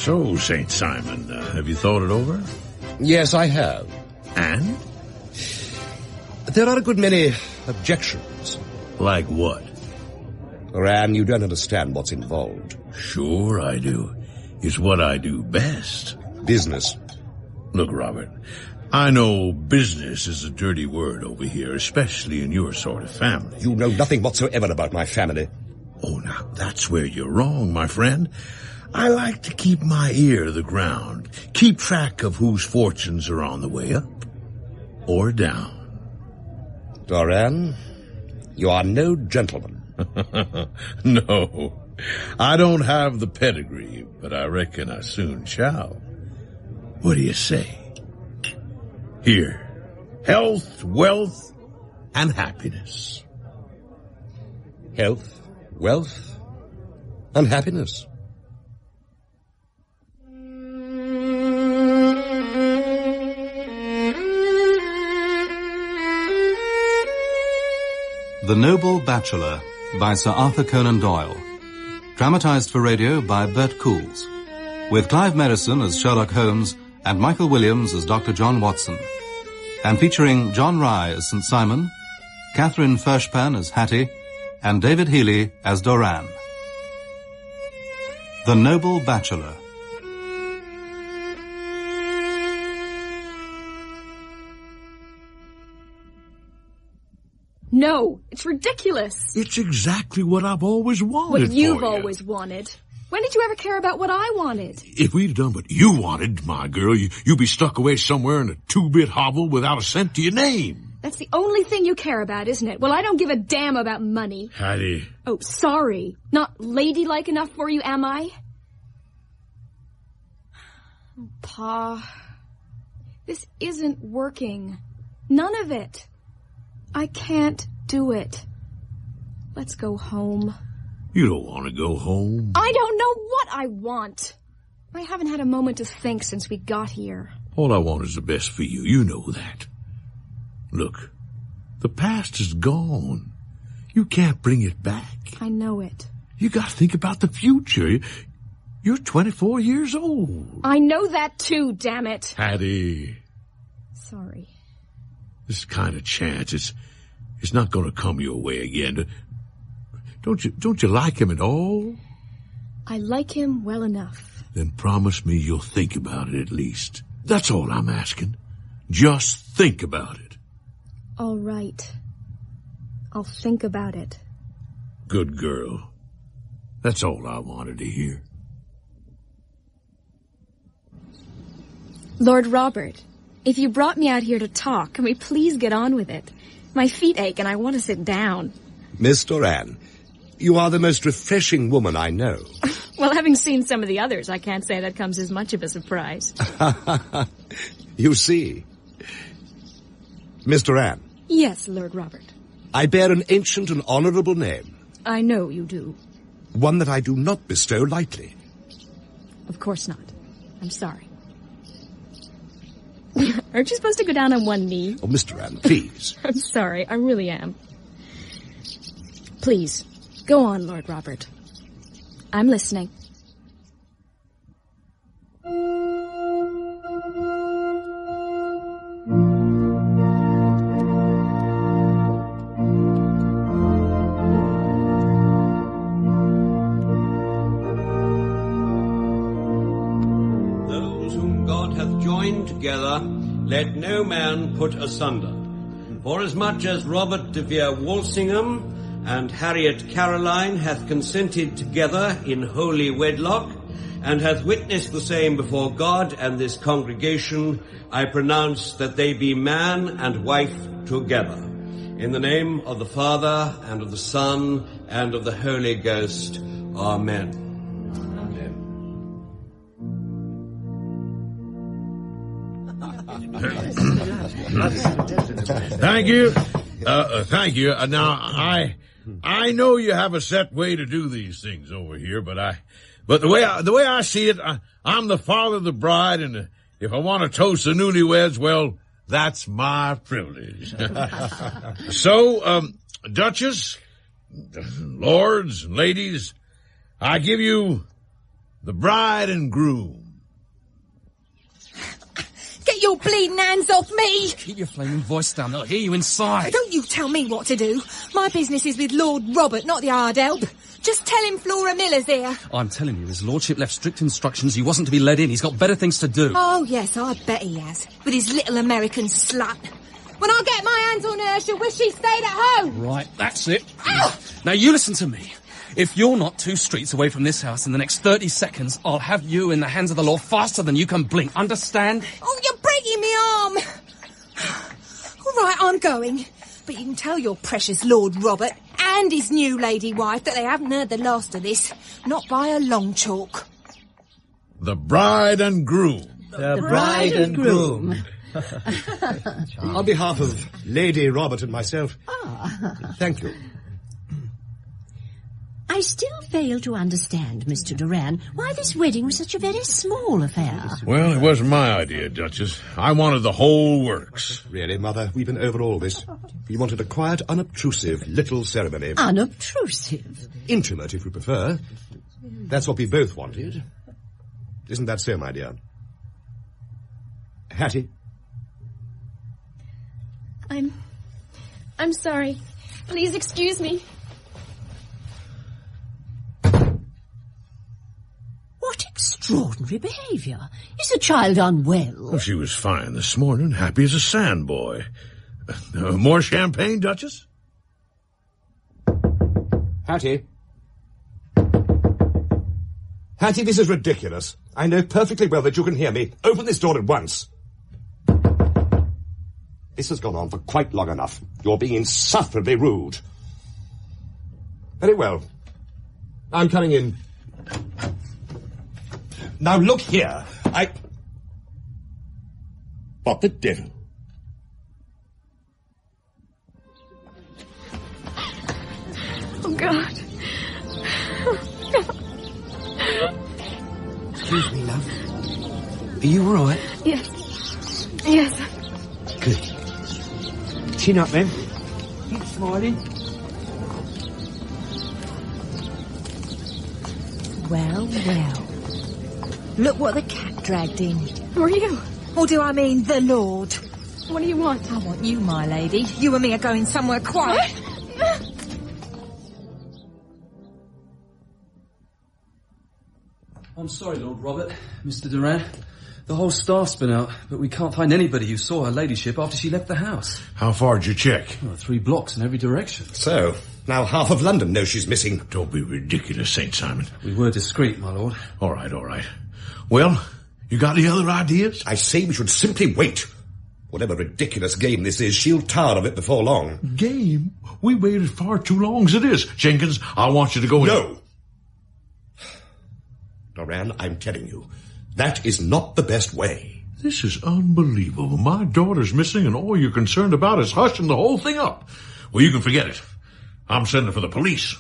So, St. Simon, have you thought it over? Yes, I have. And? There are a good many objections. Like what? Ran, you don't understand what's involved. Sure I do. It's what I do best. Business. Look, Robert, I know business is a dirty word over here, especially in your sort of family. You know nothing whatsoever about my family. Oh, now, that's where you're wrong, my friend. I like to keep my ear to the ground, keep track of whose fortunes are on the way up or down. Doran, you are no gentleman. No, I don't have the pedigree, but I reckon I soon shall. What do you say? Here, health, wealth, and happiness. Health, wealth, and happiness. The Noble Bachelor by Sir Arthur Conan Doyle. Dramatized for radio by Bert Coules. With Clive Merrison as Sherlock Holmes and Michael Williams as Dr. John Watson. And featuring John Rye as St. Simon, Catherine Fershpan as Hattie, and David Healy as Doran. The Noble Bachelor. No, it's ridiculous. It's exactly what I've always wanted. What you've for you. always wanted. When did you ever care about what I wanted? If we'd done what you wanted, my girl, you'd be stuck away somewhere in a two-bit hovel without a cent to your name. That's the only thing you care about, isn't it? Well, I don't give a damn about money. Hattie. Oh, sorry. Not ladylike enough for you, am I? Oh, Pa, this isn't working. None of it. I can't do it. Let's go home. You don't want to go home. I don't know what I want. I haven't had a moment to think since we got here. All I want is the best for you. You know that. Look, the past is gone. You can't bring it back. I know it. You got to think about the future. You're 24 years old. I know that too, damn it. Hattie. Sorry. This kind of chance, it's not going to come your way again. Don't you like him at all? I like him well enough. Then promise me you'll think about it at least. That's all I'm asking. Just think about it. All right. I'll think about it. Good girl. That's all I wanted to hear. Lord Robert, if you brought me out here to talk, can we please get on with it? My feet ache and I want to sit down. Miss Doran, you are the most refreshing woman I know. Well, having seen some of the others, I can't say that comes as much of a surprise. You see. Miss Doran. Yes, Lord Robert. I bear an ancient and honorable name. I know you do. One that I do not bestow lightly. Of course not. I'm sorry. Aren't you supposed to go down on one knee? Oh, Miss Doran, please. I'm sorry, I really am. Please, go on, Lord Robert. I'm listening. Those whom God hath joined together, let no man put asunder. Forasmuch as Robert de Vere Walsingham and Harriet Caroline hath consented together in holy wedlock, and hath witnessed the same before God and this congregation, I pronounce that they be man and wife together. In the name of the Father, and of the Son, and of the Holy Ghost. Amen. Thank you. Thank you. Now, I know you have a set way to do these things over here, but the way I see it, I'm the father of the bride, and if I want to toast the newlyweds, well, that's my privilege. So, Duchess, lords, and ladies, I give you The bride and groom. Get your bleeding hands off me! Keep your flaming voice down. They'll hear you inside. Don't you tell me what to do. My business is with Lord Robert, not the hard help. Just tell him Flora Miller's here. I'm telling you, his lordship left strict instructions. He wasn't to be let in. He's got better things to do. Oh, yes, I bet he has. With his little American slut. When I get my hands on her, she'll wish she stayed at home. Right, that's it. Ow! Now you listen to me. If you're not 2 streets away from this house in the next 30 seconds, I'll have you in the hands of the law faster than you can blink. Understand? Oh, you're breaking me arm. All right, I'm going. But you can tell your precious Lord Robert and his new lady wife that they haven't heard the last of this. Not by a long chalk. The bride and groom. The bride and groom. On behalf of Lady Robert and myself, thank you. I still fail to understand, Mr. Duran, why this wedding was such a very small affair. Well, it wasn't my idea, Duchess. I wanted the whole works. Really, Mother, we've been over all this. We wanted a quiet, unobtrusive little ceremony. Unobtrusive. Intimate, if you prefer. That's what we both wanted. Isn't that so, my dear? Hattie? I'm sorry. Please excuse me. What extraordinary behaviour. Is the child unwell? Well, she was fine this morning, happy as a sandboy. More champagne, Duchess? Hattie? Hattie, this is ridiculous. I know perfectly well that you can hear me. Open this door at once. This has gone on for quite long enough. You're being insufferably rude. Very well. I'm coming in. Now look here. What the devil? Oh, God. Excuse me, love. Are you all right? Yes. Yes. Good. Chin up, then. Keep smiling. Well, well. Look what the cat dragged in. Who are you? Or do I mean the Lord? What do you want? I want you, my lady. You and me are going somewhere quiet. I'm sorry, Lord Robert, Mr. Duran. The whole staff's been out, but we can't find anybody who saw her ladyship after she left the house. How far did you check? 3 blocks in every direction. So, now half of London knows she's missing. Don't be ridiculous, St. Simon. We were discreet, my lord. All right. Well, you got any other ideas? I say we should simply wait. Whatever ridiculous game this is, she'll tire of it before long. Game? We waited far too long as it is. Jenkins, I want you to go in. No! Duran, I'm telling you, that is not the best way. This is unbelievable. My daughter's missing and all you're concerned about is hushing the whole thing up. Well, you can forget it. I'm sending for the police.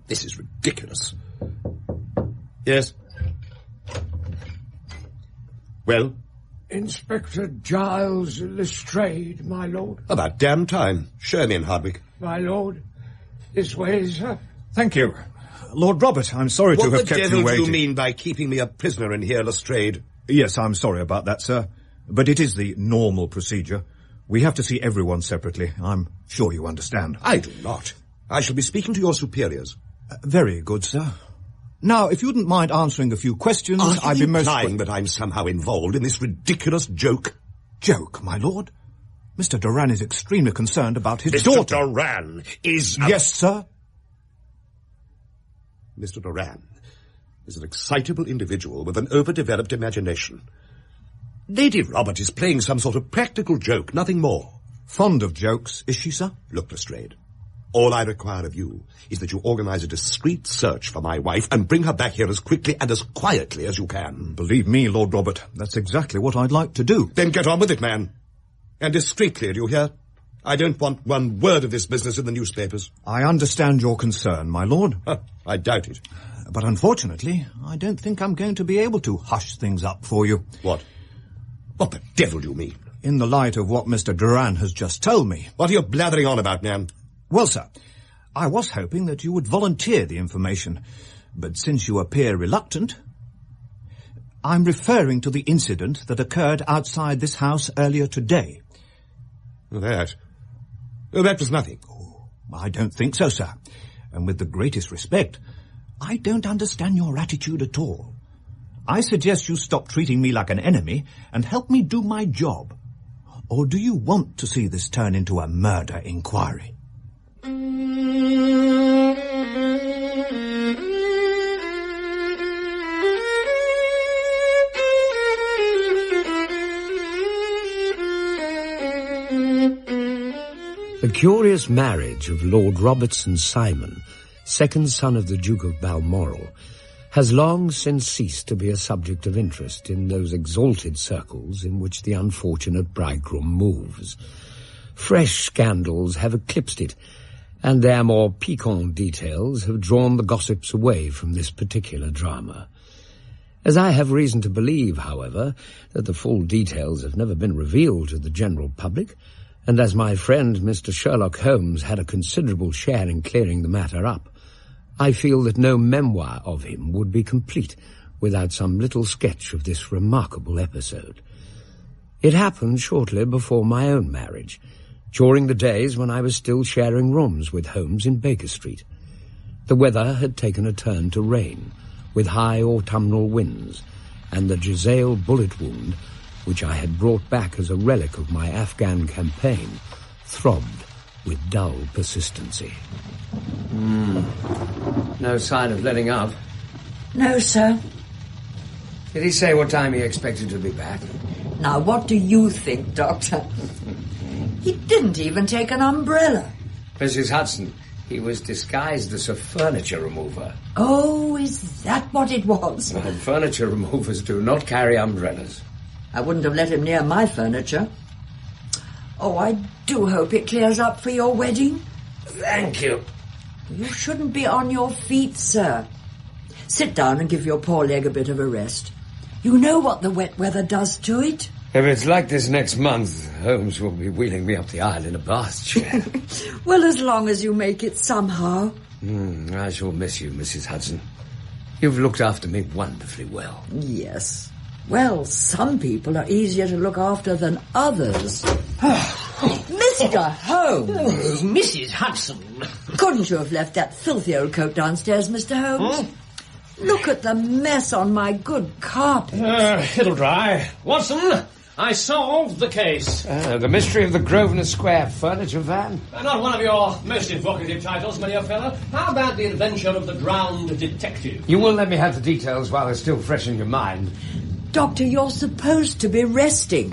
This is ridiculous. Yes? Well? Inspector Giles Lestrade, my lord. About damn time. Show me in, Hardwick. My lord. This way, sir. Thank you. Lord Robert, I'm sorry to have kept you waiting. What the devil do you mean by keeping me a prisoner in here, Lestrade? Yes, I'm sorry about that, sir. But it is the normal procedure. We have to see everyone separately. I'm sure you understand. I do not. I shall be speaking to your superiors. Very good, sir. Now, if you wouldn't mind answering a few questions, I'd be most... Are you implying that I'm somehow involved in this ridiculous joke? Joke, my lord? Mr. Duran is extremely concerned about his daughter. Mr. Duran is... Yes, sir? Mr. Duran is an excitable individual with an overdeveloped imagination. Lady Robert is playing some sort of practical joke, nothing more. Fond of jokes, is she, sir? Look, Lestrade, all I require of you is that you organize a discreet search for my wife and bring her back here as quickly and as quietly as you can. Believe me, Lord Robert, that's exactly what I'd like to do. Then get on with it, man. And discreetly, do you hear? I don't want one word of this business in the newspapers. I understand your concern, my lord. I doubt it. But unfortunately, I don't think I'm going to be able to hush things up for you. What? What the devil do you mean? In the light of what Mr. Duran has just told me. What are you blathering on about, man? Well, sir, I was hoping that you would volunteer the information, but since you appear reluctant... I'm referring to the incident that occurred outside this house earlier today. That? Oh, that was nothing. Oh, I don't think so, sir. And with the greatest respect, I don't understand your attitude at all. I suggest you stop treating me like an enemy and help me do my job. Or do you want to see this turn into a murder inquiry? The curious marriage of Lord Robertson Simon, second son of the Duke of Balmoral, has long since ceased to be a subject of interest in those exalted circles in which the unfortunate bridegroom moves. Fresh scandals have eclipsed it, and their more piquant details have drawn the gossips away from this particular drama. As I have reason to believe, however, that the full details have never been revealed to the general public, and as my friend Mr. Sherlock Holmes had a considerable share in clearing the matter up, I feel that no memoir of him would be complete without some little sketch of this remarkable episode. It happened shortly before my own marriage, during the days when I was still sharing rooms with Holmes in Baker Street. The weather had taken a turn to rain, with high autumnal winds, and the Jezail bullet wound, which I had brought back as a relic of my Afghan campaign, throbbed with dull persistency. No sign of letting up. No, sir. Did he say what time he expected to be back? Now, what do you think, Doctor? He didn't even take an umbrella. Mrs. Hudson, he was disguised as a furniture remover. Oh, is that what it was? Well, furniture removers do not carry umbrellas. I wouldn't have let him near my furniture. Oh, I do hope it clears up for your wedding. Thank you. You shouldn't be on your feet, sir. Sit down and give your poor leg a bit of a rest. You know what the wet weather does to it. If it's like this next month, Holmes will be wheeling me up the aisle in a bath chair. Well, as long as you make it somehow. I shall miss you, Mrs. Hudson. You've looked after me wonderfully well. Yes. Well, some people are easier to look after than others. Mr. Holmes! Oh, Mrs. Hudson. Couldn't you have left that filthy old coat downstairs, Mr. Holmes? Look at the mess on my good carpet. It'll dry. Watson, I solved the case. The mystery of the Grosvenor Square furniture van? Not one of your most evocative titles, my dear fellow. How about the adventure of the drowned detective? You will let me have the details while they're still fresh in your mind. Doctor, you're supposed to be resting.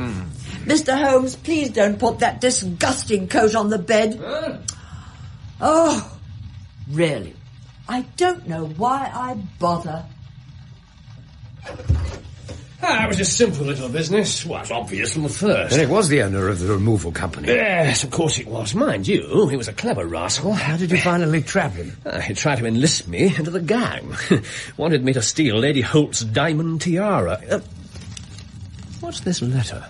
Mr. Holmes, please don't put that disgusting coat on the bed. Oh, really? I don't know why I bother. It was a simple little business. Well, it's obvious from the first. And it was the owner of the removal company. Yes, of course it was. Mind you, he was a clever rascal. How did you finally trap him? He tried to enlist me into the gang. Wanted me to steal Lady Holt's diamond tiara. What's this letter?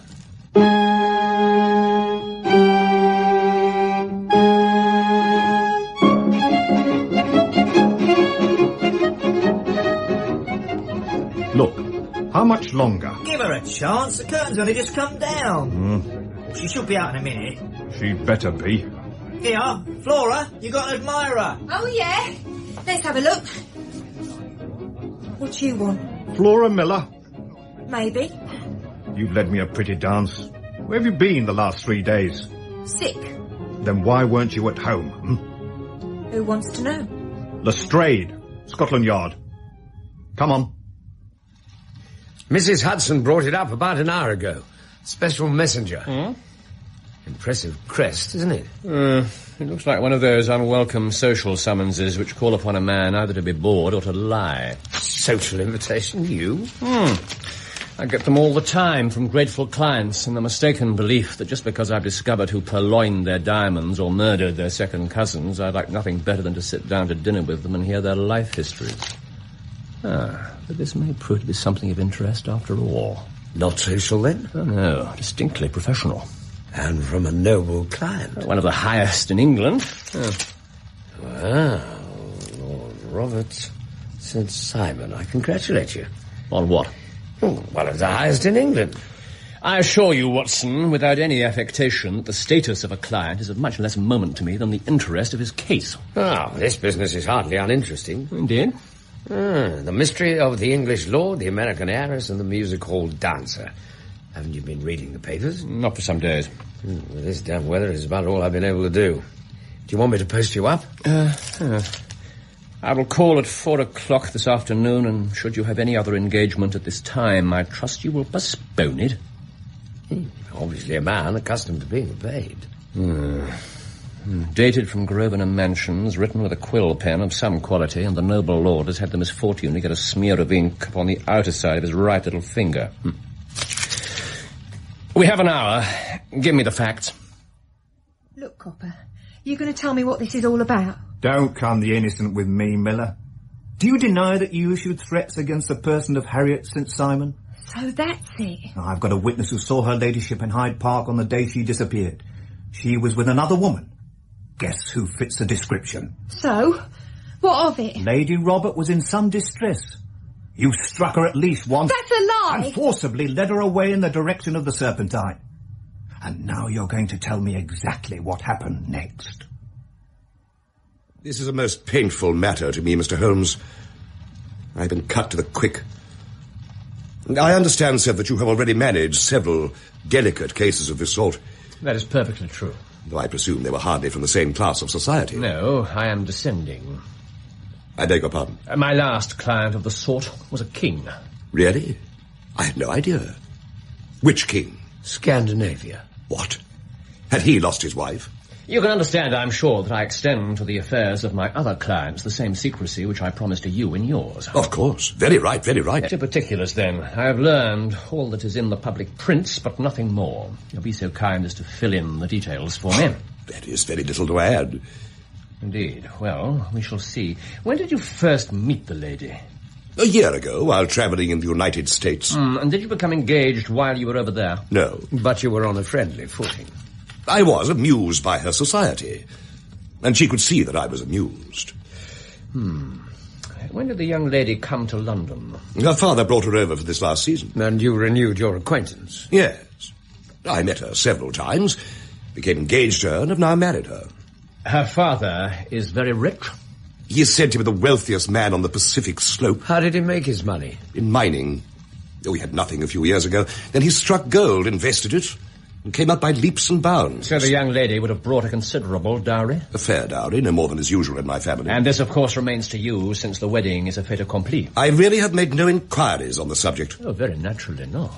Look, how much longer? Give her a chance. The curtain's only just come down. She should be out in a minute. She'd better be. Here, Flora, you got an admirer. Oh, yeah. Let's have a look. What do you want? Flora Miller? Maybe. You've led me a pretty dance. Where have you been the last 3 days? Sick. Then why weren't you at home? Who wants to know? Lestrade, Scotland Yard. Come on. Mrs. Hudson brought it up about an hour ago. Special messenger. Impressive crest, isn't it? It looks like one of those unwelcome social summonses which call upon a man either to be bored or to lie. Social invitation, you? I get them all the time from grateful clients in the mistaken belief that just because I've discovered who purloined their diamonds or murdered their second cousins, I'd like nothing better than to sit down to dinner with them and hear their life histories. But this may prove to be something of interest after all. Not social, then? Oh, no, distinctly professional. And from a noble client. One of the highest in England. Well, Lord Robert St. Simon, I congratulate you. On what? One of the highest in England. I assure you, Watson, without any affectation, that the status of a client is of much less moment to me than the interest of his case. This business is hardly uninteresting. Indeed. The mystery of the English lord, the American heiress, and the music hall dancer. Haven't you been reading the papers? Not for some days. With this damn weather is about all I've been able to do. Do you want me to post you up? I will call at 4 o'clock this afternoon, and should you have any other engagement at this time, I trust you will postpone it. Obviously a man accustomed to being paid. Dated from Grosvenor Mansions, written with a quill pen of some quality, and the noble lord has had the misfortune to get a smear of ink upon the outer side of his right little finger. We have an hour. Give me the facts. Look, Copper, you going to tell me what this is all about? Don't come the innocent with me, Miller. Do you deny that you issued threats against the person of Harriet St. Simon? So that's it. I've got a witness who saw her ladyship in Hyde Park on the day she disappeared. She was with another woman. Guess who fits the description? So? What of it? Lady Robert was in some distress. You struck her at least once. That's a lie! And forcibly led her away in the direction of the Serpentine. And now you're going to tell me exactly what happened next. This is a most painful matter to me, Mr. Holmes. I've been cut to the quick. I understand, sir, that you have already managed several delicate cases of this sort. That is perfectly true. Though I presume they were hardly from the same class of society. No, I am descending. I beg your pardon? My last client of the sort was a king. Really? I had no idea. Which king? Scandinavia. What? Had he lost his wife? You can understand, I'm sure, that I extend to the affairs of my other clients the same secrecy which I promised to you in yours. Of course. Very right, very right. To particulars, then. I have learned all that is in the public prints, but nothing more. You'll be so kind as to fill in the details for me. That is very little to add. Indeed. Well, we shall see. When did you first meet the lady? A year ago, while travelling in the United States. And did you become engaged while you were over there? No. But you were on a friendly footing. I was amused by her society, and she could see that I was amused. When did the young lady come to London? Her father brought her over for this last season. And you renewed your acquaintance? Yes. I met her several times, became engaged to her, and have now married her. Her father is very rich? He is said to be the wealthiest man on the Pacific slope. How did he make his money? In mining. He had nothing a few years ago. Then he struck gold, invested it, and came up by leaps and bounds. So the young lady would have brought a considerable dowry? A fair dowry, no more than is usual in my family. And this, of course, remains to you, since the wedding is a fait accompli. I really have made no inquiries on the subject. Oh, very naturally not.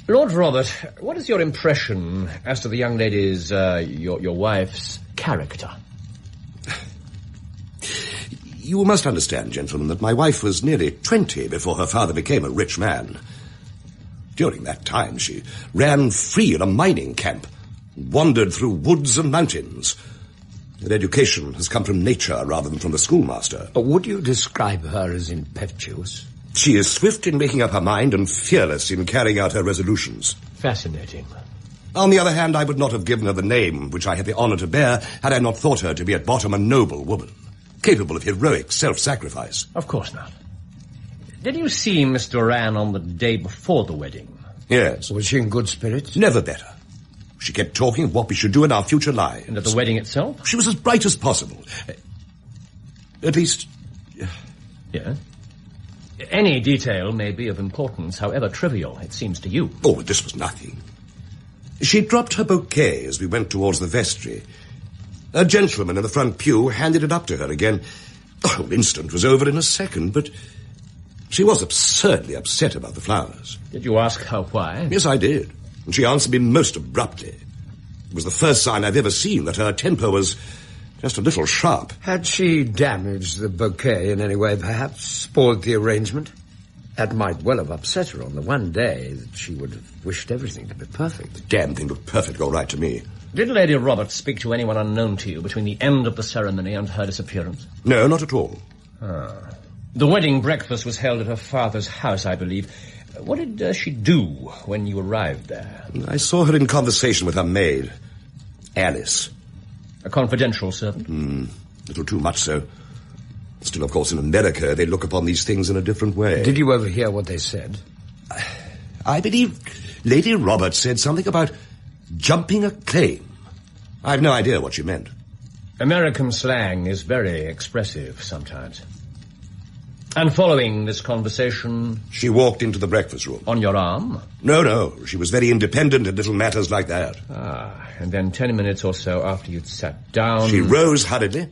Lord Robert, what is your impression as to the young lady's, your wife's character? You must understand, gentlemen, that my wife was nearly 20 before her father became a rich man. During that time, she ran free in a mining camp, wandered through woods and mountains. Her education has come from nature rather than from the schoolmaster. Would you describe her as impetuous? She is swift in making up her mind and fearless in carrying out her resolutions. Fascinating. On the other hand, I would not have given her the name which I have the honour to bear had I not thought her to be at bottom a noble woman, capable of heroic self-sacrifice. Of course not. Did you see Miss Doran on the day before the wedding? Yes. Was she in good spirits? Never better. She kept talking of what we should do in our future lives. And at the wedding itself? She was as bright as possible. At least... Yeah? Any detail may be of importance, however trivial it seems to you. Oh, this was nothing. She dropped her bouquet as we went towards the vestry. A gentleman in the front pew handed it up to her again. The whole incident was over in a second, but she was absurdly upset about the flowers. Did you ask her why? Yes, I did. And she answered me most abruptly. It was the first sign I've ever seen that her temper was just a little sharp. Had she damaged the bouquet in any way, perhaps? Spoiled the arrangement? That might well have upset her on the one day that she would have wished everything to be perfect. The damn thing looked perfect all right to me. Did Lady Robert speak to anyone unknown to you between the end of the ceremony and her disappearance? No, not at all. The wedding breakfast was held at her father's house, I believe. What did she do when you arrived there? I saw her in conversation with her maid, Alice. A confidential servant? A little too much so. Still, of course, in America, they look upon these things in a different way. Did you overhear what they said? I believe Lady Roberts said something about jumping a claim. I've no idea what she meant. American slang is very expressive sometimes. And following this conversation... She walked into the breakfast room. On your arm? No. She was very independent in little matters like that. And then 10 minutes or so after you'd sat down... She rose hurriedly,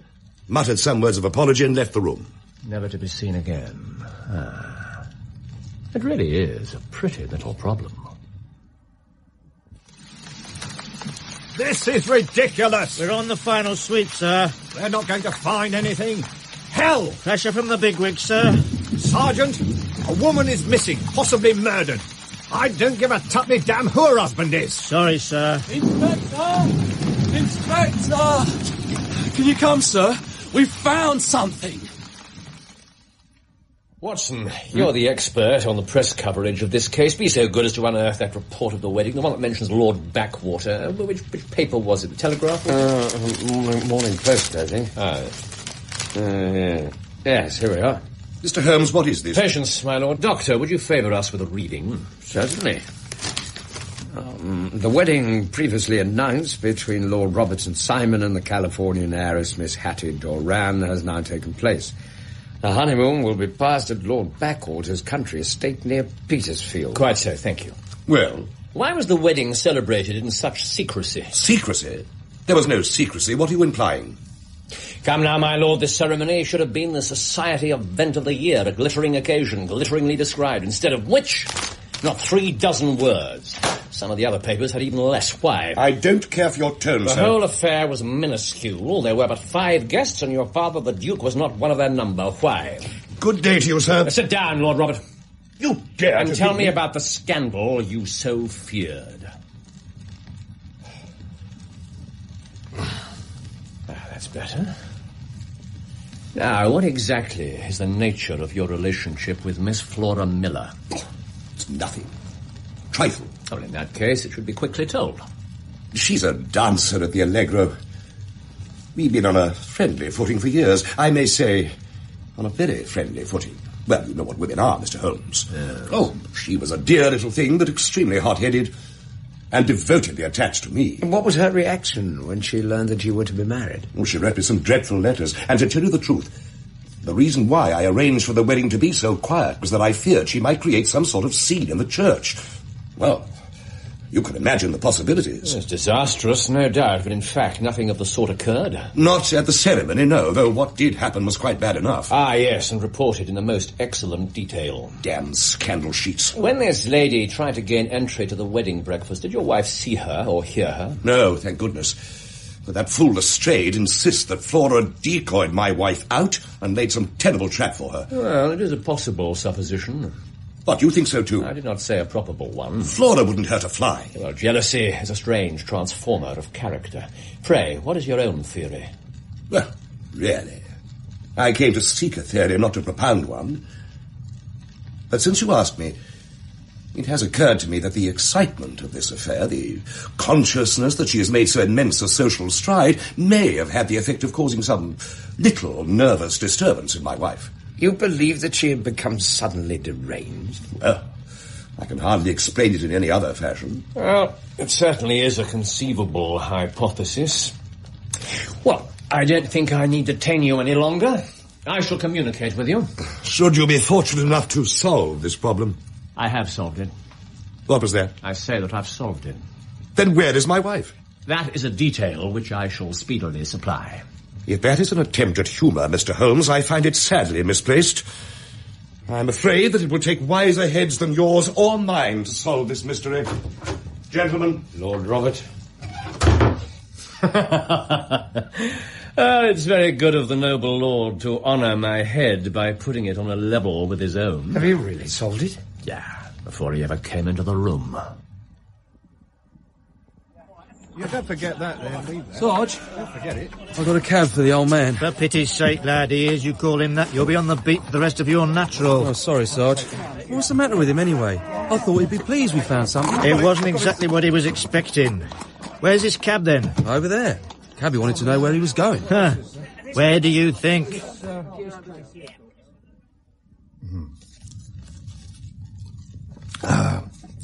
muttered some words of apology and left the room. Never to be seen again. It really is a pretty little problem. This is ridiculous! We're on the final sweep, sir. They're not going to find anything. Hell! Pressure from the bigwig, sir. Sergeant, a woman is missing, possibly murdered. I don't give a tuppenny damn who her husband is. Sorry, sir. Inspector! Can you come, sir? We've found something. Watson, you're the expert on the press coverage of this case. Be so good as to unearth that report of the wedding, the one that mentions Lord Backwater. Which paper was it? The Telegraph? Morning Post, I think. Yes, here we are. Mr. Holmes, what is this? Patience, my lord. Doctor, would you favour us with a reading? Certainly. The wedding previously announced between Lord Robertson Simon and the Californian heiress Miss Hattie Doran has now taken place. The honeymoon will be passed at Lord Backwater's country estate near Petersfield. Quite so, thank you. Well? Why was the wedding celebrated in such secrecy? Secrecy? There was no secrecy. What are you implying? Come now, my lord, this ceremony should have been the society event of the year, a glittering occasion, glitteringly described, instead of which, not 3 dozen words. Some of the other papers had even less. Why? I don't care for your tone, sir. The whole affair was minuscule. There were but 5 guests, and your father, the Duke, was not one of their number. Why? Good day to you, sir. Sit down, Lord Robert. You dare and tell me about the scandal you so feared. That's better. Now, what exactly is the nature of your relationship with Miss Flora Miller? It's nothing. Trifle. Well, in that case, it should be quickly told. She's a dancer at the Allegro. We've been on a friendly footing for years. I may say, on a very friendly footing. Well, you know what women are, Mr. Holmes. Oh, she was a dear little thing, but extremely hot-headed and devotedly attached to me. And what was her reaction when she learned that you were to be married? Well, she wrote me some dreadful letters, and to tell you the truth, the reason why I arranged for the wedding to be so quiet was that I feared she might create some sort of scene in the church. Well, you can imagine the possibilities. It's disastrous, no doubt, but in fact nothing of the sort occurred. Not at the ceremony, no, though what did happen was quite bad enough. Ah, yes, and reported in the most excellent detail. Damn scandal sheets. When this lady tried to gain entry to the wedding breakfast, did your wife see her or hear her? No, thank goodness. But that fool Lestrade insists that Flora decoyed my wife out and laid some terrible trap for her. Well, it is a possible supposition. What, you think so too? I did not say a probable one. Flora wouldn't hurt a fly. Well, jealousy is a strange transformer of character. Pray, what is your own theory? Well, really, I came to seek a theory, not to propound one. But since you ask me, it has occurred to me that the excitement of this affair, the consciousness that she has made so immense a social stride, may have had the effect of causing some little nervous disturbance in my wife. You believe that she had become suddenly deranged? Well, I can hardly explain it in any other fashion. Well, it certainly is a conceivable hypothesis. Well, I don't think I need detain you any longer. I shall communicate with you. Should you be fortunate enough to solve this problem? I have solved it. What was that? I say that I've solved it. Then where is my wife? That is a detail which I shall speedily supply. If that is an attempt at humour, Mr. Holmes, I find it sadly misplaced. I'm afraid that it will take wiser heads than yours or mine to solve this mystery. Gentlemen. Lord Robert. It's very good of the noble lord to honour my head by putting it on a level with his own. Have you really solved it? Yeah, before he ever came into the room. You don't forget that, then. Leave that. Sarge? Don't forget it. I've got a cab for the old man. For pity's sake, lad, he is. You call him that, you'll be on the beat for the rest of your natural. Oh, sorry, Sarge. What's the matter with him, anyway? I thought he'd be pleased we found something. It wasn't exactly what he was expecting. Where's his cab, then? Over there. Cabby wanted to know where he was going. Huh. Where do you think?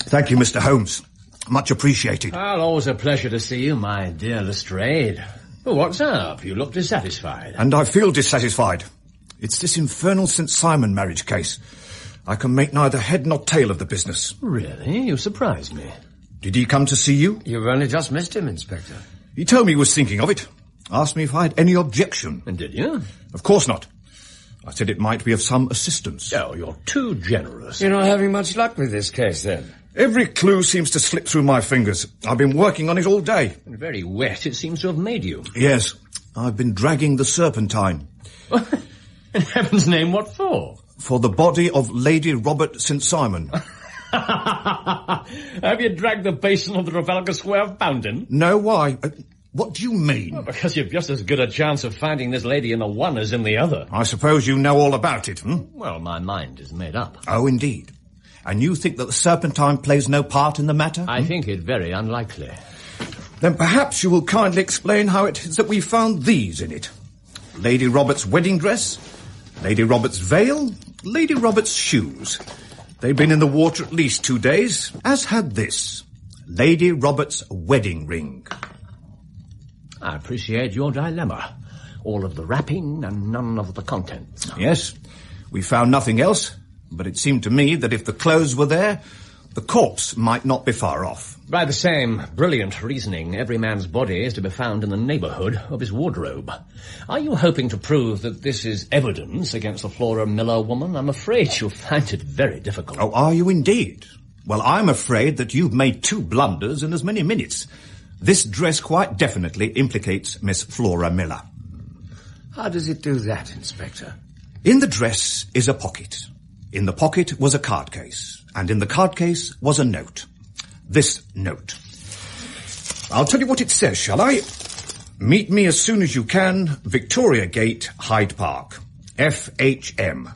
Thank you, Mr. Holmes. Much appreciated. Well, always a pleasure to see you, my dear Lestrade. Well, what's up? You look dissatisfied. And I feel dissatisfied. It's this infernal St. Simon marriage case. I can make neither head nor tail of the business. Really? You surprise me. Did he come to see you? You've only just missed him, Inspector. He told me he was thinking of it. Asked me if I had any objection. And did you? Of course not. I said it might be of some assistance. Oh, you're too generous. You're not having much luck with this case, then? Every clue seems to slip through my fingers. I've been working on it all day. And very wet it seems to have made you. Yes, I've been dragging the Serpentine. In heaven's name, what for? For the body of Lady Robert St. Simon. Have you dragged the basin of the Trafalgar Square fountain? No, why? What do you mean? Well, because you've just as good a chance of finding this lady in the one as in the other. I suppose you know all about it, hmm? Well, my mind is made up. Oh, indeed. And you think that the Serpentine plays no part in the matter? I think it very unlikely. Then perhaps you will kindly explain how it is that we found these in it. Lady Robert's wedding dress, Lady Robert's veil, Lady Robert's shoes. They've been in the water at least 2 days, as had this, Lady Robert's wedding ring. I appreciate your dilemma. All of the wrapping and none of the contents. Yes, we found nothing else, but it seemed to me that if the clothes were there, the corpse might not be far off. By the same brilliant reasoning, every man's body is to be found in the neighbourhood of his wardrobe. Are you hoping to prove that this is evidence against the Flora Miller woman? I'm afraid you'll find it very difficult. Oh, are you indeed? Well, I'm afraid that you've made 2 blunders in as many minutes. This dress quite definitely implicates Miss Flora Miller. How does it do that, Inspector? In the dress is a pocket. In the pocket was a card case. And in the card case was a note. This note. I'll tell you what it says, shall I? Meet me as soon as you can, Victoria Gate, Hyde Park. FHM.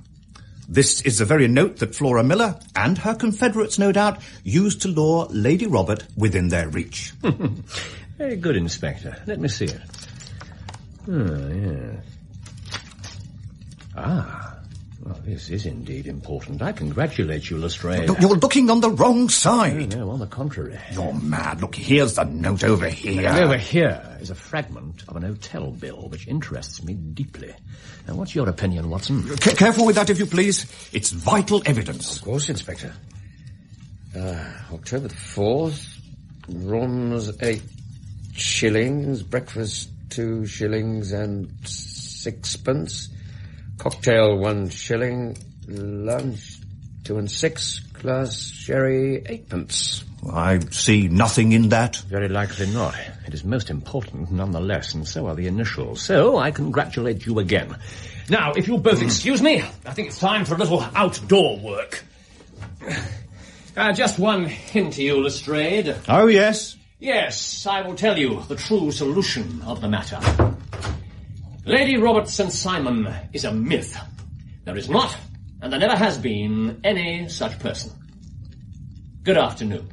This is the very note that Flora Miller, and her confederates no doubt, used to lure Lady Robert within their reach. Very good, Inspector. Let me see it. Oh, yes. Well, this is indeed important. I congratulate you, Lestrade. You're looking on the wrong side. No, on the contrary. You're mad. Look, here's the note over here. And over here is a fragment of an hotel bill, which interests me deeply. Now, what's your opinion, Watson? Careful with that, if you please. It's vital evidence. Of course, Inspector. October the 4th, rooms 8 shillings, breakfast 2 shillings and 6pence, cocktail 1 shilling, lunch 2 and 6, glass sherry 8pence. I see nothing in that. Very likely not. It is most important nonetheless, and so are the initials. So I congratulate you again. Now, if you'll both excuse me, I think it's time for a little outdoor work. Just one hint to you, Lestrade. Oh, yes? Yes, I will tell you the true solution of the matter. Lady Robert St. Simon is a myth. There is not, and there never has been, any such person. Good afternoon.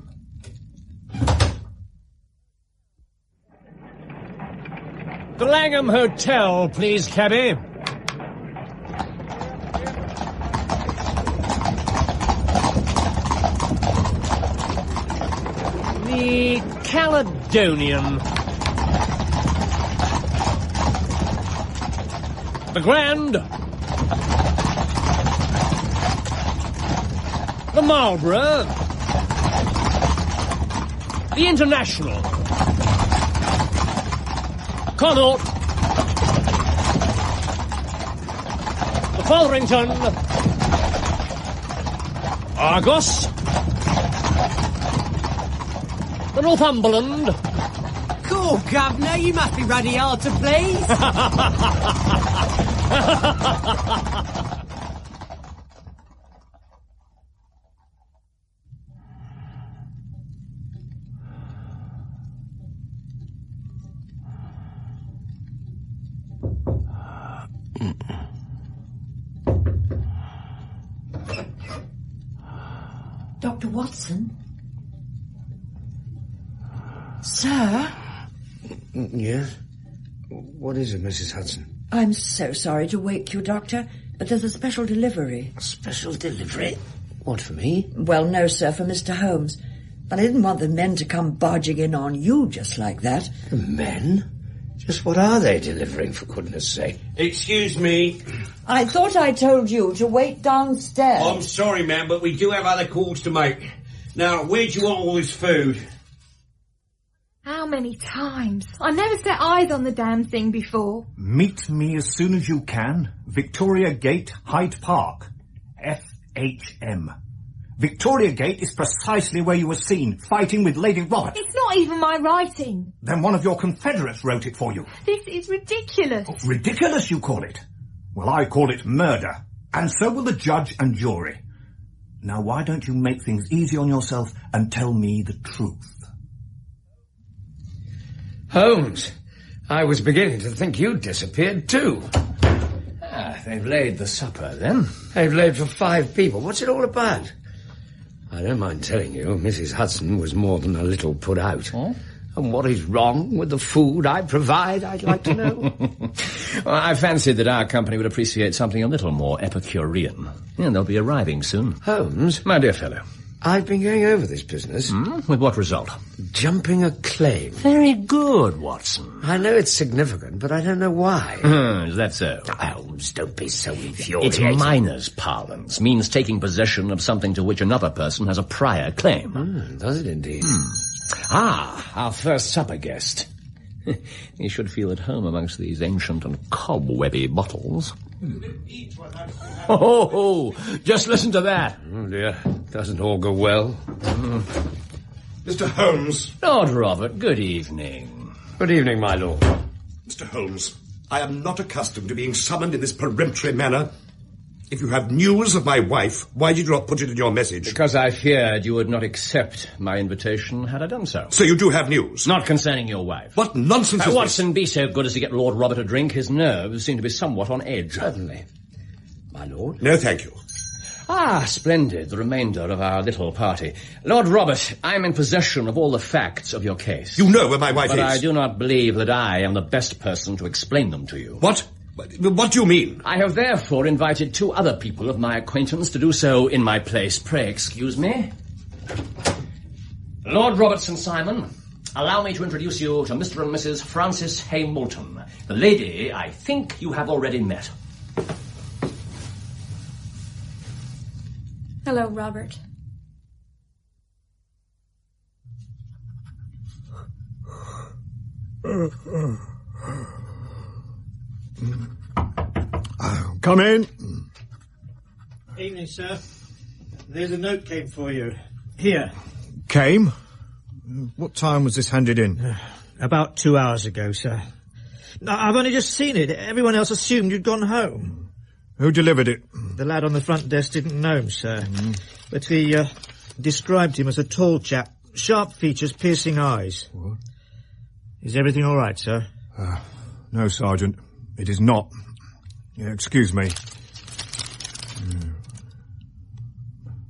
The Langham Hotel, please, cabby. The Caledonian. The Grand. The Marlborough. The International. Connaught. The Fotherington. Argos. The Northumberland. Cool, Governor, you must be ruddy hard to please. Dr. Watson? Sir? Yes? What is it, Mrs. Hudson? I'm so sorry to wake you, Doctor, but there's a special delivery. A special delivery? What, for me? Well, no, sir, for Mr. Holmes. But I didn't want the men to come barging in on you just like that. The men? Just what are they delivering, for goodness sake? Excuse me. I thought I told you to wait downstairs. I'm sorry, ma'am, but we do have other calls to make. Now, where do you want all this food? How many times? I never set eyes on the damn thing before. Meet me as soon as you can. Victoria Gate, Hyde Park. FHM. Victoria Gate is precisely where you were seen, fighting with Lady Robert. It's not even my writing. Then one of your confederates wrote it for you. This is ridiculous. Oh, ridiculous, you call it? Well, I call it murder. And so will the judge and jury. Now, why don't you make things easy on yourself and tell me the truth? Holmes, I was beginning to think you'd disappeared too. Ah, they've laid the supper, then. They've laid for 5 people. What's it all about? I don't mind telling you, Mrs. Hudson was more than a little put out. Oh? And what is wrong with the food I provide, I'd like to know. Well, I fancied that our company would appreciate something a little more Epicurean. And they'll be arriving soon. Holmes? My dear fellow. I've been going over this business. With what result? Jumping a claim. Very good, Watson. I know it's significant, but I don't know why. Is that so? Holmes, don't be so infuriated. It's miners' parlance. Means taking possession of something to which another person has a prior claim. Does it indeed? Our first supper guest. He should feel at home amongst these ancient and cobwebby bottles. Just listen to that. Oh, dear. Doesn't all go well. Mr. Holmes. Lord Robert, good evening. Good evening, my lord. Mr. Holmes, I am not accustomed to being summoned in this peremptory manner. If you have news of my wife, why did you not put it in your message? Because I feared you would not accept my invitation had I done so. So you do have news? Not concerning your wife. What nonsense is Watson, be so good as to get Lord Robert a drink. His nerves seem to be somewhat on edge. Certainly. My lord? No, thank you. Splendid. The remainder of our little party. Lord Robert, I am in possession of all the facts of your case. You know where my wife is. But I do not believe that I am the best person to explain them to you. What? What do you mean? I have therefore invited 2 other people of my acquaintance to do so in my place. Pray excuse me. Lord Robertson Simon, allow me to introduce you to Mr. and Mrs. Francis Hay Moulton. The lady I think you have already met. Hello, Robert. Come in. Evening, sir. There's a note came for you. Here. Came? What time was this handed in? About 2 hours ago, sir. I've only just seen it. Everyone else assumed you'd gone home. Who delivered it? The lad on the front desk didn't know him, sir. But he described him as a tall chap. Sharp features, piercing eyes. What? Is everything all right, sir? No, Sergeant. It is not. Excuse me.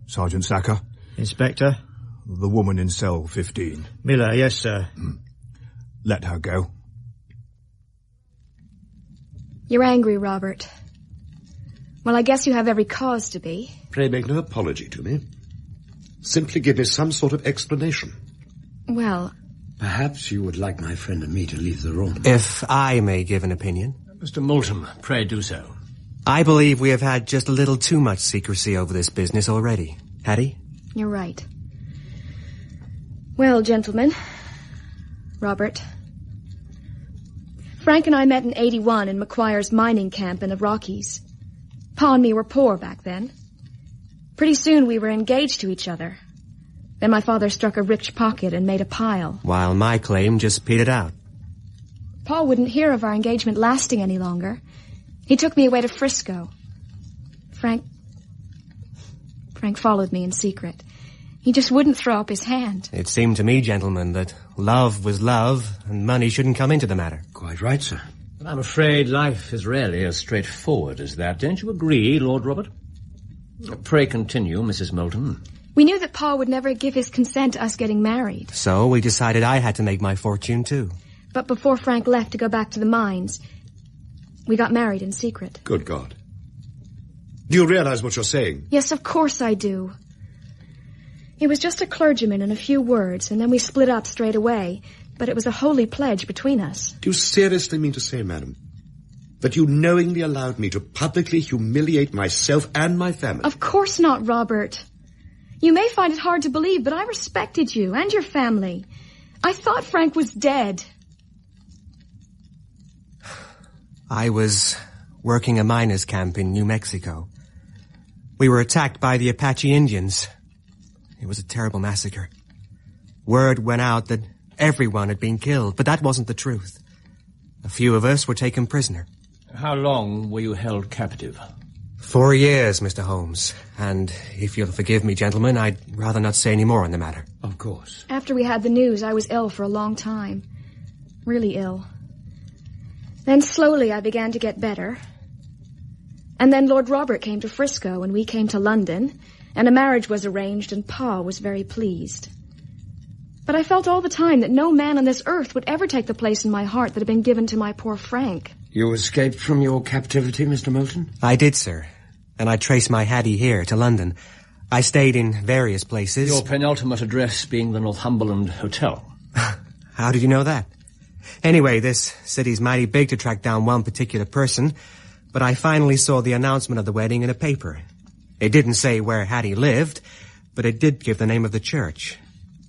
Sergeant Sacker? Inspector? The woman in cell 15. Miller, yes, sir. Let her go. You're angry, Robert. Well, I guess you have every cause to be. Pray make no apology to me. Simply give me some sort of explanation. Well... Perhaps you would like my friend and me to leave the room. If I may give an opinion. Mr. Moulton, pray do so. I believe we have had just a little too much secrecy over this business already. Hattie? You're right. Well, gentlemen, Robert, Frank and I met in 81 in McQuire's mining camp in the Rockies. Pa and me were poor back then. Pretty soon we were engaged to each other. Then my father struck a rich pocket and made a pile. While my claim just petered out. Pa wouldn't hear of our engagement lasting any longer. He took me away to Frisco. Frank followed me in secret. He just wouldn't throw up his hand. It seemed to me, gentlemen, that love was love and money shouldn't come into the matter. Quite right, sir. But I'm afraid life is rarely as straightforward as that. Don't you agree, Lord Robert? Pray continue, Mrs. Moulton. We knew that Pa would never give his consent to us getting married. So we decided I had to make my fortune, too. But before Frank left to go back to the mines, we got married in secret. Good God. Do you realize what you're saying? Yes, of course I do. He was just a clergyman and a few words, and then we split up straight away. But it was a holy pledge between us. Do you seriously mean to say, madam, that you knowingly allowed me to publicly humiliate myself and my family? Of course not, Robert. You may find it hard to believe, but I respected you and your family. I thought Frank was dead. I was working a miners' camp in New Mexico. We were attacked by the Apache Indians. It was a terrible massacre. Word went out that everyone had been killed, but that wasn't the truth. A few of us were taken prisoner. How long were you held captive? 4 years, Mr. Holmes. And if you'll forgive me, gentlemen, I'd rather not say any more on the matter. Of course. After we had the news, I was ill for a long time. Really ill. Then slowly I began to get better. And then Lord Robert came to Frisco, and we came to London, and a marriage was arranged, and Pa was very pleased. But I felt all the time that no man on this earth would ever take the place in my heart that had been given to my poor Frank. You escaped from your captivity, Mr. Moulton? I did, sir. And I traced my Hattie here to London. I stayed in various places. Your penultimate address being the Northumberland Hotel. How did you know that? Anyway, this city's mighty big to track down one particular person, but I finally saw the announcement of the wedding in a paper. It didn't say where Hattie lived, but it did give the name of the church.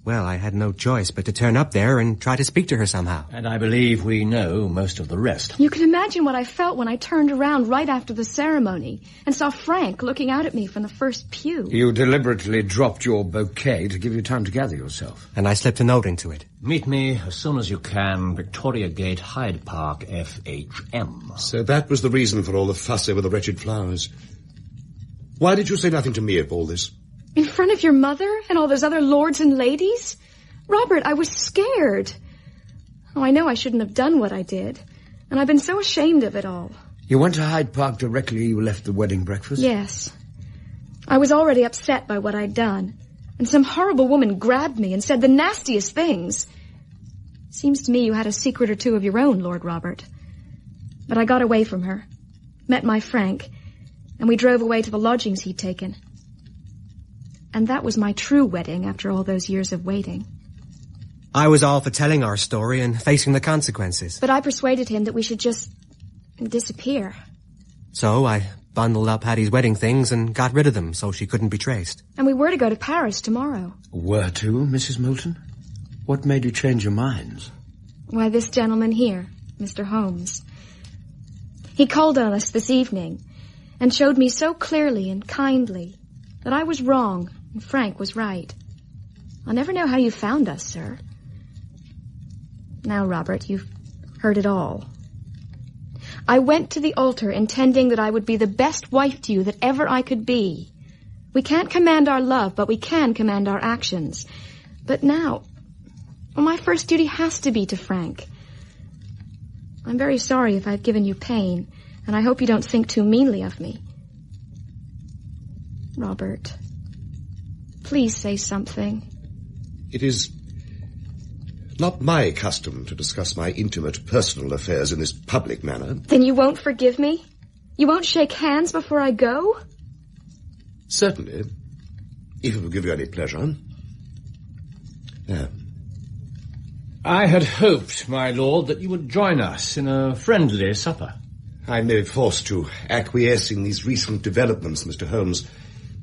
Well, I had no choice but to turn up there and try to speak to her somehow. And I believe we know most of the rest. You can imagine what I felt when I turned around right after the ceremony and saw Frank looking out at me from the first pew. You deliberately dropped your bouquet to give you time to gather yourself. And I slipped a note into it. Meet me as soon as you can, Victoria Gate, Hyde Park, FHM. So that was the reason for all the fuss over the wretched flowers. Why did you say nothing to me of all this? In front of your mother and all those other lords and ladies? Robert, I was scared. Oh, I know I shouldn't have done what I did. And I've been so ashamed of it all. You went to Hyde Park directly you left the wedding breakfast? Yes. I was already upset by what I'd done. And some horrible woman grabbed me and said the nastiest things. Seems to me you had a secret or two of your own, Lord Robert. But I got away from her, met my Frank, and we drove away to the lodgings he'd taken. And that was my true wedding after all those years of waiting. I was all for telling our story and facing the consequences. But I persuaded him that we should just disappear. So I bundled up Hattie's wedding things and got rid of them so she couldn't be traced. And we were to go to Paris tomorrow. Were to, Mrs. Moulton? What made you change your minds? Why, this gentleman here, Mr. Holmes. He called on us this evening and showed me so clearly and kindly that I was wrong and Frank was right. I'll never know how you found us, sir. Now, Robert, you've heard it all. I went to the altar intending that I would be the best wife to you that ever I could be. We can't command our love, but we can command our actions. But now, well, my first duty has to be to Frank. I'm very sorry if I've given you pain, and I hope you don't think too meanly of me. Robert, please say something. It is not my custom to discuss my intimate personal affairs in this public manner. Then you won't forgive me? You won't shake hands before I go? Certainly, if it will give you any pleasure. I had hoped, my lord, that you would join us in a friendly supper. I may be forced to acquiesce in these recent developments, Mr. Holmes,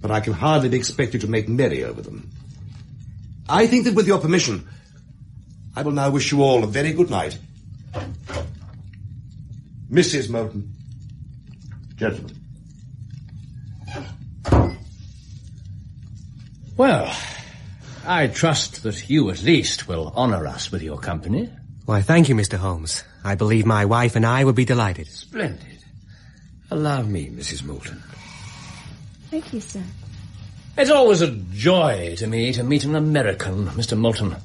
but I can hardly be expected to make merry over them. I think that with your permission, I will now wish you all a very good night. Mrs. Moulton. Gentlemen. Well, I trust that you at least will honour us with your company. Why, thank you, Mr. Holmes. I believe my wife and I will be delighted. Splendid. Allow me, Mrs. Moulton. Thank you, sir. It's always a joy to me to meet an American, Mr. Moulton.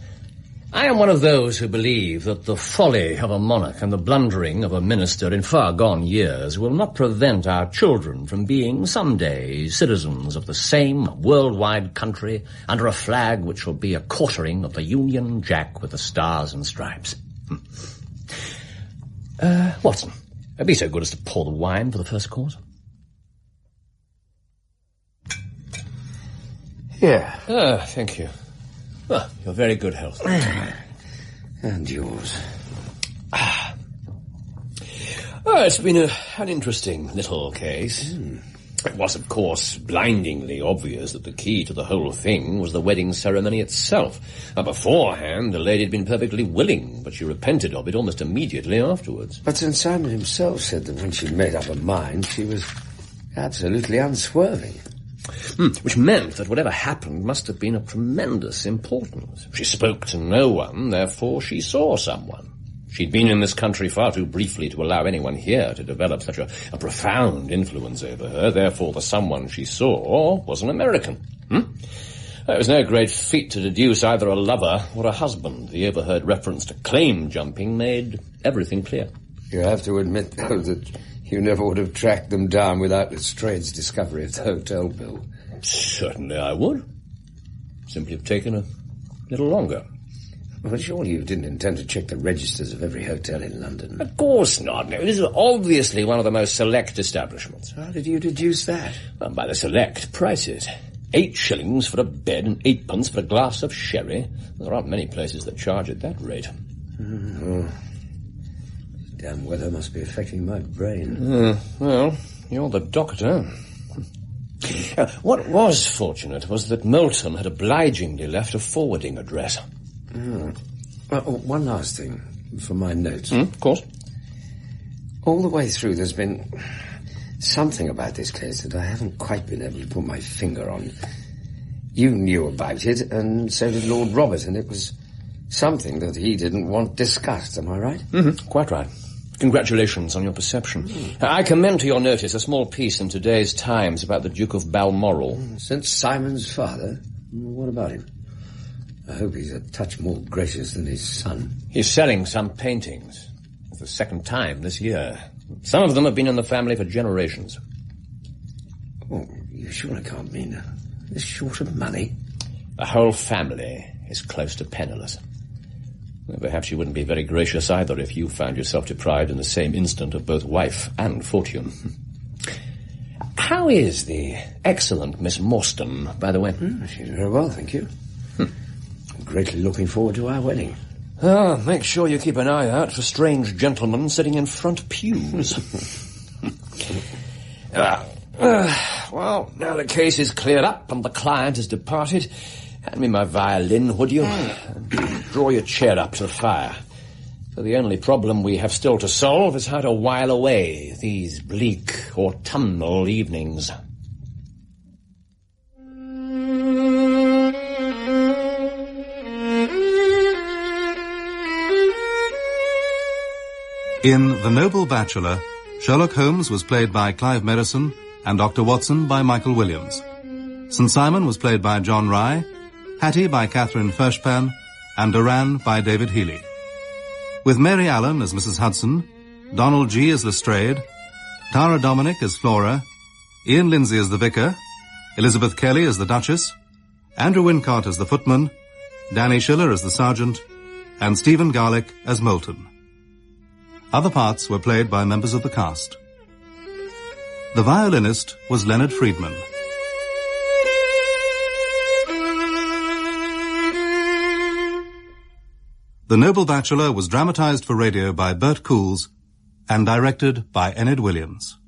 I am one of those who believe that the folly of a monarch and the blundering of a minister in far gone years will not prevent our children from being someday citizens of the same worldwide country under a flag which will be a quartering of the Union Jack with the stars and stripes. Watson, be so good as to pour the wine for the first course. Here. Thank you. Well, your very good health. And yours. It's been an interesting little case. It was, of course, blindingly obvious that the key to the whole thing was the wedding ceremony itself. Beforehand, the lady had been perfectly willing, but she repented of it almost immediately afterwards. But St. Simon himself said that when she made up her mind, she was absolutely unswerving. Which meant that whatever happened must have been of tremendous importance. She spoke to no one, therefore she saw someone. She'd been in this country far too briefly to allow anyone here to develop such a profound influence over her, therefore the someone she saw was an American. It was no great feat to deduce either a lover or a husband. The overheard reference to claim jumping made everything clear. You have to admit, though, that you never would have tracked them down without Lestrade's discovery of the hotel bill. Certainly I would. Simply have taken a little longer. Well, surely you didn't intend to check the registers of every hotel in London. Of course not. No, this is obviously one of the most select establishments. How did you deduce that? Well, by the select prices. 8 shillings for a bed and 8 pence for a glass of sherry. There aren't many places that charge at that rate. Damn weather must be affecting my brain. Well, you're the doctor. What was fortunate was that Moulton had obligingly left a forwarding address. One last thing for my notes. Of course. All the way through there's been something about this case that I haven't quite been able to put my finger on. You knew about it, and so did Lord Robert, and it was something that he didn't want discussed, am I right? Quite right. Congratulations on your perception. I commend to your notice a small piece in today's Times about the Duke of Balmoral. St. Simon's father? What about him? I hope he's a touch more gracious than his son. He's selling some paintings. It's the second time this year. Some of them have been in the family for generations. Oh, you surely can't mean this short of money? The whole family is close to penniless. Well, perhaps you wouldn't be very gracious either if you found yourself deprived in the same instant of both wife and fortune. How is the excellent Miss Morstan, by the way? She's very well, thank you. I'm greatly looking forward to our wedding. Make sure you keep an eye out for strange gentlemen sitting in front pews. Well, now the case is cleared up and the client has departed. Hand me my violin, would you? Draw your chair up to the fire. For the only problem we have still to solve is how to while away these bleak autumnal evenings. In The Noble Bachelor, Sherlock Holmes was played by Clive Merrison and Dr. Watson by Michael Williams. St. Simon was played by John Rye, Hattie by Catherine Fershpan, and Duran by David Healy. With Mary Allen as Mrs. Hudson, Donald G. as Lestrade, Tara Dominic as Flora, Ian Lindsay as the Vicar, Elizabeth Kelly as the Duchess, Andrew Wincott as the Footman, Danny Schiller as the Sergeant, and Stephen Garlick as Moulton. Other parts were played by members of the cast. The violinist was Leonard Friedman. The Noble Bachelor was dramatized for radio by Bert Coules and directed by Enid Williams.